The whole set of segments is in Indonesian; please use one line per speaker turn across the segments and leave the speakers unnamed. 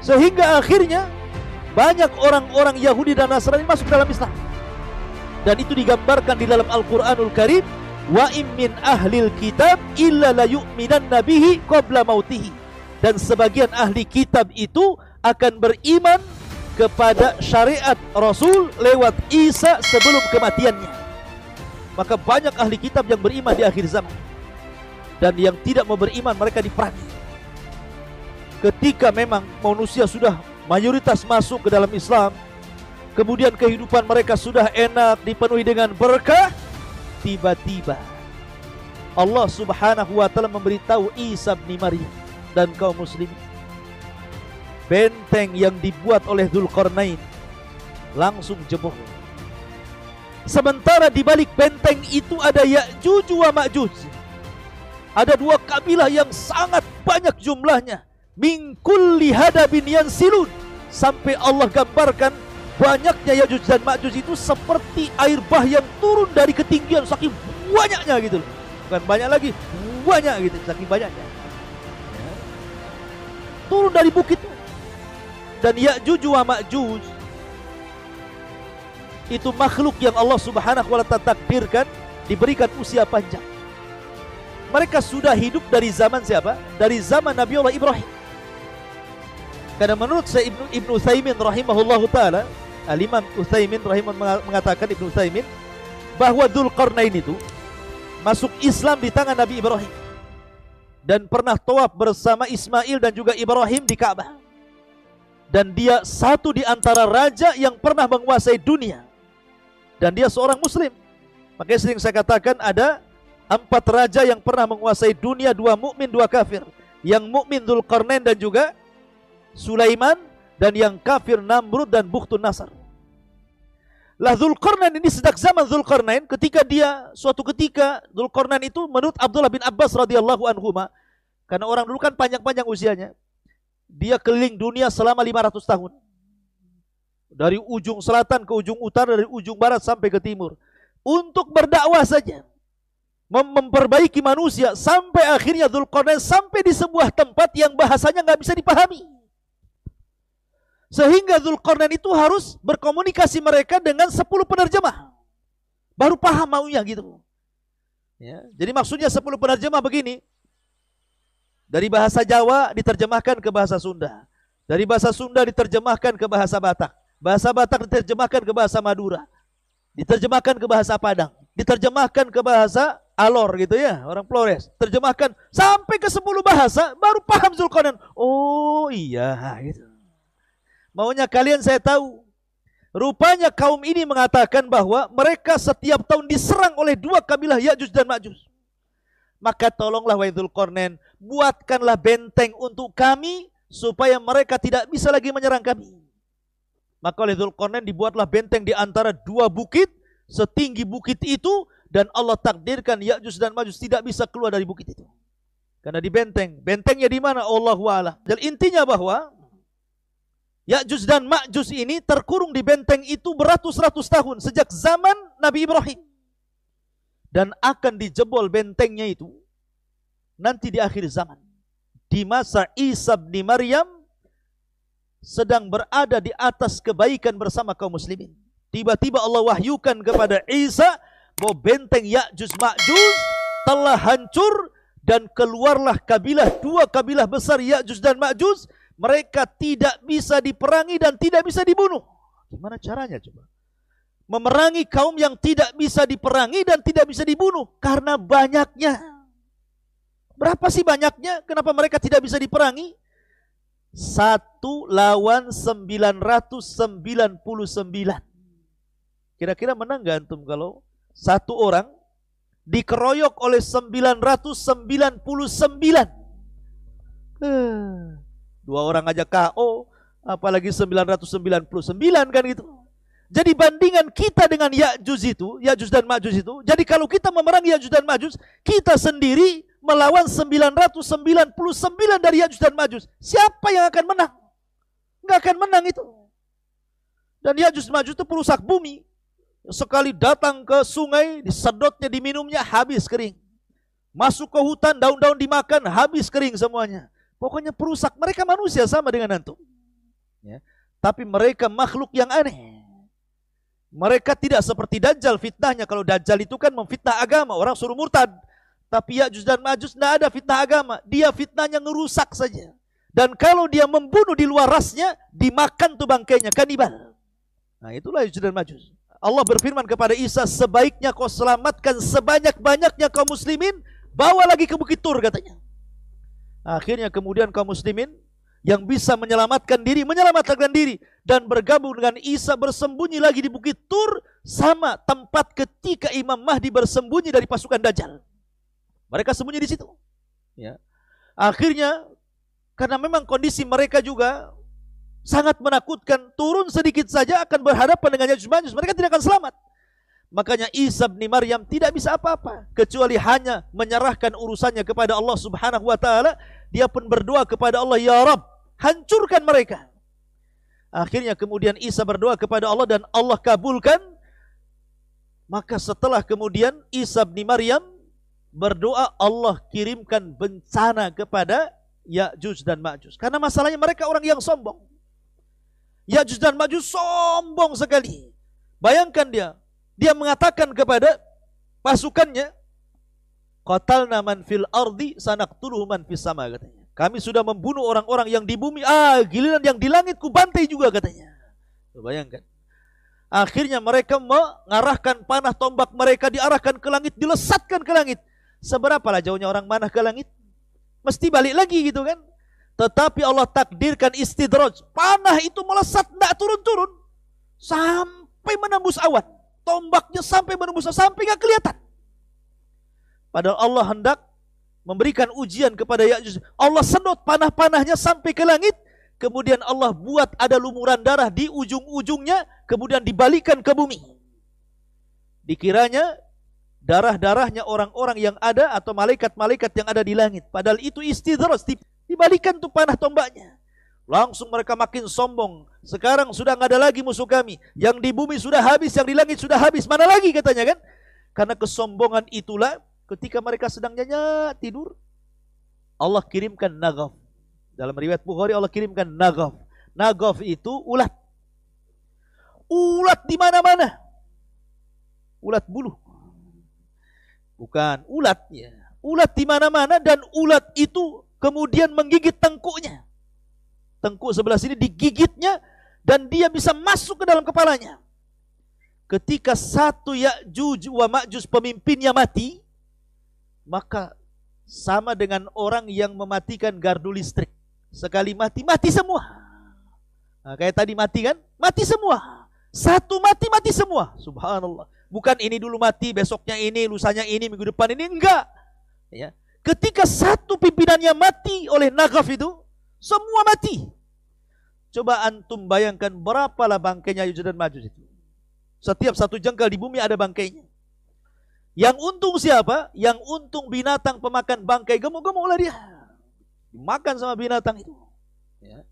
Sehingga akhirnya banyak orang-orang Yahudi dan Nasrani masuk dalam Islam. Dan itu digambarkan di dalam Al-Quranul Karim, wa im min ahlil kitab illa la yu'minanna bihi qabla mautihi. Dan sebagian ahli kitab itu akan beriman kepada syariat Rasul lewat Isa sebelum kematiannya. Maka banyak ahli kitab yang beriman di akhir zaman. Dan yang tidak mau beriman mereka diperangi. Ketika memang manusia sudah mayoritas masuk ke dalam Islam, kemudian kehidupan mereka sudah enak, dipenuhi dengan berkah, tiba-tiba Allah Subhanahu wa ta'ala memberitahu Isa bin Maryam dan kaum muslimin, benteng yang dibuat oleh Dzulqarnain langsung jebol. Sementara di balik benteng itu ada Ya'juj wa Ma'juj. Ada dua kabilah yang sangat banyak jumlahnya. Min kulli hadabin yansilun. Sampai Allah gambarkan banyaknya Ya'juj dan Ma'juj itu seperti air bah yang turun dari ketinggian, saking banyaknya gitu loh. Bukan banyak lagi, banyak gitu, saking banyaknya. Turun dari bukit. Dan Ya'juj wa Ma'juj itu makhluk yang Allah Subhanahu wa ta'ala takdirkan diberikan usia panjang. Mereka sudah hidup dari zaman siapa? Dari zaman Nabi Allah Ibrahim. Karena menurut saya Ibnu Utsaimin rahimahullahu ta'ala, Al-Imam Utsaimin mengatakan, Ibnu Utsaimin, bahwa Dzulqarnain itu masuk Islam di tangan Nabi Ibrahim dan pernah tawaf bersama Ismail dan juga Ibrahim di Ka'bah. Dan dia satu di antara raja yang pernah menguasai dunia. Dan dia seorang muslim. Makanya sering saya katakan ada 4 raja yang pernah menguasai dunia, 2 mukmin, 2 kafir. Yang mukmin Dzulqarnain dan juga Sulaiman, dan yang kafir Namrud dan Bukhtun Nasr. Lah Dzulqarnain ini sejak zaman Dzulqarnain, suatu ketika Dzulqarnain itu menurut Abdullah bin Abbas radhiyallahu anhuma, karena orang dulu kan panjang-panjang usianya, dia keliling dunia selama 500 tahun. Dari ujung selatan ke ujung utara, dari ujung barat sampai ke timur. Untuk berdakwah saja. Memperbaiki manusia. Sampai akhirnya Dzulqarnain sampai di sebuah tempat yang bahasanya nggak bisa dipahami. Sehingga Dzulqarnain itu harus berkomunikasi mereka dengan 10 penerjemah. Baru paham maunya gitu. Ya, jadi maksudnya 10 penerjemah begini. Dari bahasa Jawa diterjemahkan ke bahasa Sunda. Dari bahasa Sunda diterjemahkan ke bahasa Batak. Bahasa Batak diterjemahkan ke bahasa Madura. Diterjemahkan ke bahasa Padang. Diterjemahkan ke bahasa Alor gitu ya, orang Flores. Terjemahkan sampai ke 10 bahasa, baru paham Dzulqarnain. Oh iya gitu. Maunya kalian saya tahu. Rupanya kaum ini mengatakan bahwa mereka setiap tahun diserang oleh 2 kabilah Ya'juj dan Ma'juj. Maka tolonglah wahai Dzulqarnain, buatkanlah benteng untuk kami supaya mereka tidak bisa lagi menyerang kami. Maka oleh Dzulqarnain dibuatlah benteng di antara 2 bukit, setinggi bukit itu, dan Allah takdirkan Ya'juj dan Ma'juj tidak bisa keluar dari bukit itu. Karena di benteng. Bentengnya di mana? Allahu a'lam. Dan intinya bahwa Ya'juj dan Ma'juj ini terkurung di benteng itu beratus-ratus tahun sejak zaman Nabi Ibrahim. Dan akan dijebol bentengnya itu nanti di akhir zaman. Di masa Isa bin Maryam sedang berada di atas kebaikan bersama kaum muslimin. Tiba-tiba Allah wahyukan kepada Isa bahwa benteng Ya'juj Ma'juj telah hancur dan keluarlah kabilah, 2 kabilah besar Ya'juj dan Ma'juj. Mereka tidak bisa diperangi dan tidak bisa dibunuh. Gimana caranya coba? Memerangi kaum yang tidak bisa diperangi dan tidak bisa dibunuh karena banyaknya. Berapa sih banyaknya? Kenapa mereka tidak bisa diperangi? 1 lawan 999. Kira-kira menang gak antum kalau 1 orang dikeroyok oleh 999? 2 orang aja KO, apalagi 999 kan gitu. Jadi bandingan kita dengan Ya'juj dan Ma'juj itu, jadi kalau kita memerangi Ya'juj dan Ma'juj, kita sendiri melawan 999 dari Ya'juj dan Ma'juj. Siapa yang akan menang? Nggak akan menang itu. Dan Ya'juj dan Ma'juj itu perusak bumi. Sekali datang ke sungai, disedotnya, diminumnya, habis kering. Masuk ke hutan, daun-daun dimakan, habis kering semuanya. Pokoknya perusak. Mereka manusia sama dengan antum. Ya. Tapi mereka makhluk yang aneh. Mereka tidak seperti Dajjal fitnahnya. Kalau Dajjal itu kan memfitnah agama, orang suruh murtad. Tapi Ya'juj dan Ma'juj tidak ada fitnah agama. Dia fitnahnya ngerusak saja. Dan kalau dia membunuh di luar rasnya, dimakan tuh bangkainya, kanibal. Nah itulah Ya'juj dan Ma'juj. Allah berfirman kepada Isa, sebaiknya kau selamatkan sebanyak-banyaknya kaum muslimin, bawa lagi ke Bukit Tur katanya. Akhirnya kemudian kaum muslimin yang bisa menyelamatkan diri dan bergabung dengan Isa bersembunyi lagi di Bukit Tur, sama tempat ketika Imam Mahdi bersembunyi dari pasukan Dajjal. Mereka sembunyi di situ. Ya. Akhirnya karena memang kondisi mereka juga sangat menakutkan, turun sedikit saja akan berhadapan dengan Ya'juj Ma'juj, mereka tidak akan selamat. Makanya Isa bin Maryam tidak bisa apa-apa kecuali hanya menyerahkan urusannya kepada Allah Subhanahu wa taala. Dia pun berdoa kepada Allah, ya Rabb, hancurkan mereka. Akhirnya kemudian Isa berdoa kepada Allah dan Allah kabulkan. Maka setelah kemudian Isa bin Maryam berdoa, Allah kirimkan bencana kepada Ya'juj dan Ma'juj. Karena masalahnya mereka orang yang sombong. Ya'juj dan Ma'juj sombong sekali. Bayangkan dia mengatakan kepada pasukannya, qatalna man fil ardi sanaqtuluhu man fis sama, katanya. Kami sudah membunuh orang-orang yang di bumi, giliran yang di langit ku bantai juga, katanya. Bayangkan. Akhirnya mereka mengarahkan panah tombak mereka, diarahkan ke langit, dilesatkan ke langit. Seberapalah jauhnya orang manah ke langit? Mesti balik lagi gitu kan. Tetapi Allah takdirkan istidraj. Panah itu melesat, tidak turun-turun. Sampai menembus awan. Tombaknya sampai menembus, sampai nggak kelihatan. Padahal Allah hendak memberikan ujian kepada Ya'juj. Allah sedot panah-panahnya sampai ke langit. Kemudian Allah buat ada lumuran darah di ujung-ujungnya. Kemudian dibalikkan ke bumi. Dikiranya darah-darahnya orang-orang yang ada atau malaikat-malaikat yang ada di langit. Padahal itu istidraj. Dibalikkan tuh panah tombaknya. Langsung mereka makin sombong. Sekarang sudah nggak ada lagi musuh kami. Yang di bumi sudah habis, yang di langit sudah habis. Mana lagi katanya kan? Karena kesombongan itulah ketika mereka sedang nyenyak tidur, Allah kirimkan nagaf. Dalam riwayat Bukhari Allah kirimkan nagaf. Nagaf itu ulat. Ulat di mana-mana. Ulat bulu. Bukan ulatnya. Ulat di mana-mana dan ulat itu kemudian menggigit tengkuknya. Tengkuk sebelah sini digigitnya dan dia bisa masuk ke dalam kepalanya. Ketika satu Ya'juj wa Ma'juj pemimpinnya mati, maka sama dengan orang yang mematikan gardu listrik. Sekali mati, mati semua. Nah, kayak tadi mati kan? Mati semua. Satu mati, mati semua. Subhanallah. Bukan ini dulu mati, besoknya ini, lusanya ini, minggu depan ini. Enggak. Ya. Ketika satu pimpinannya mati oleh nagaf itu, semua mati. Coba antum bayangkan berapalah bangkainya Ya'juj dan Ma'juj itu. Setiap satu jengkal di bumi ada bangkainya. Yang untung siapa? Yang untung binatang pemakan bangkai. Gemuk-gemuklah dia. Dimakan sama binatang itu. Ya.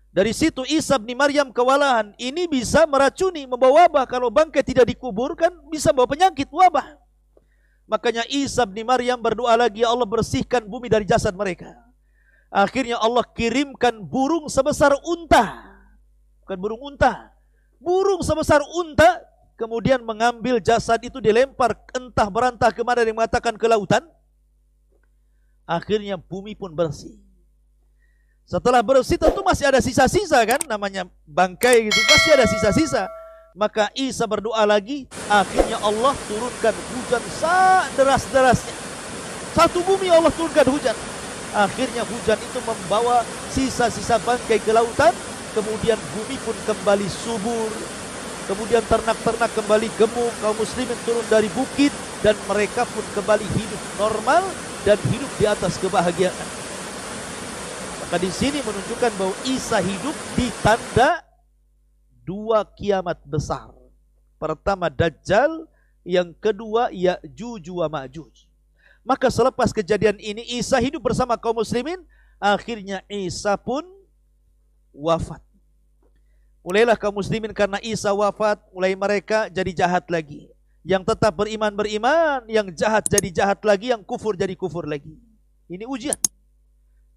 Dari situ Isa bin Maryam kewalahan. Ini bisa meracuni, membawa wabah. Kalau bangkai tidak dikuburkan, bisa bawa penyakit, wabah. Makanya Isa bin Maryam berdoa lagi, ya Allah bersihkan bumi dari jasad mereka. Akhirnya Allah kirimkan burung sebesar unta. Bukan burung unta. Burung sebesar unta. Kemudian mengambil jasad itu dilempar entah berantah kemana, yang mengatakan ke lautan. Akhirnya bumi pun bersih. Setelah bersih tentu masih ada sisa-sisa kan. Namanya bangkai gitu. Masih ada sisa-sisa. Maka Isa berdoa lagi. Akhirnya Allah turunkan hujan deras-derasnya. Satu bumi Allah turunkan hujan. Akhirnya hujan itu membawa sisa-sisa bangkai ke lautan. Kemudian bumi pun kembali subur. Kemudian ternak-ternak kembali gemuk. Kaum muslimin turun dari bukit. Dan mereka pun kembali hidup normal. Dan hidup di atas kebahagiaan. Maka di sini menunjukkan bahwa Isa hidup di tanda dua kiamat besar. Pertama Dajjal. Yang kedua Ya'juj wa Ma'juj. Maka selepas kejadian ini Isa hidup bersama kaum muslimin. Akhirnya Isa pun wafat. Mulailah kaum muslimin karena Isa wafat, mulai mereka jadi jahat lagi. Yang tetap beriman, yang jahat jadi jahat lagi, yang kufur jadi kufur lagi. Ini ujian.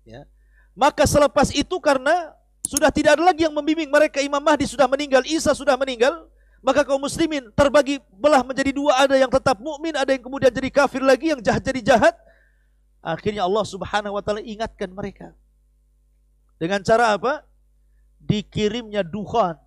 Ya. Maka selepas itu karena sudah tidak ada lagi yang membimbing mereka. Imam Mahdi sudah meninggal, Isa sudah meninggal. Maka kaum muslimin terbagi belah menjadi dua, ada yang tetap mukmin, ada yang kemudian jadi kafir lagi, yang jahat jadi jahat. Akhirnya Allah Subhanahu wa taala ingatkan mereka. Dengan cara apa? Dikirimnya dukhan.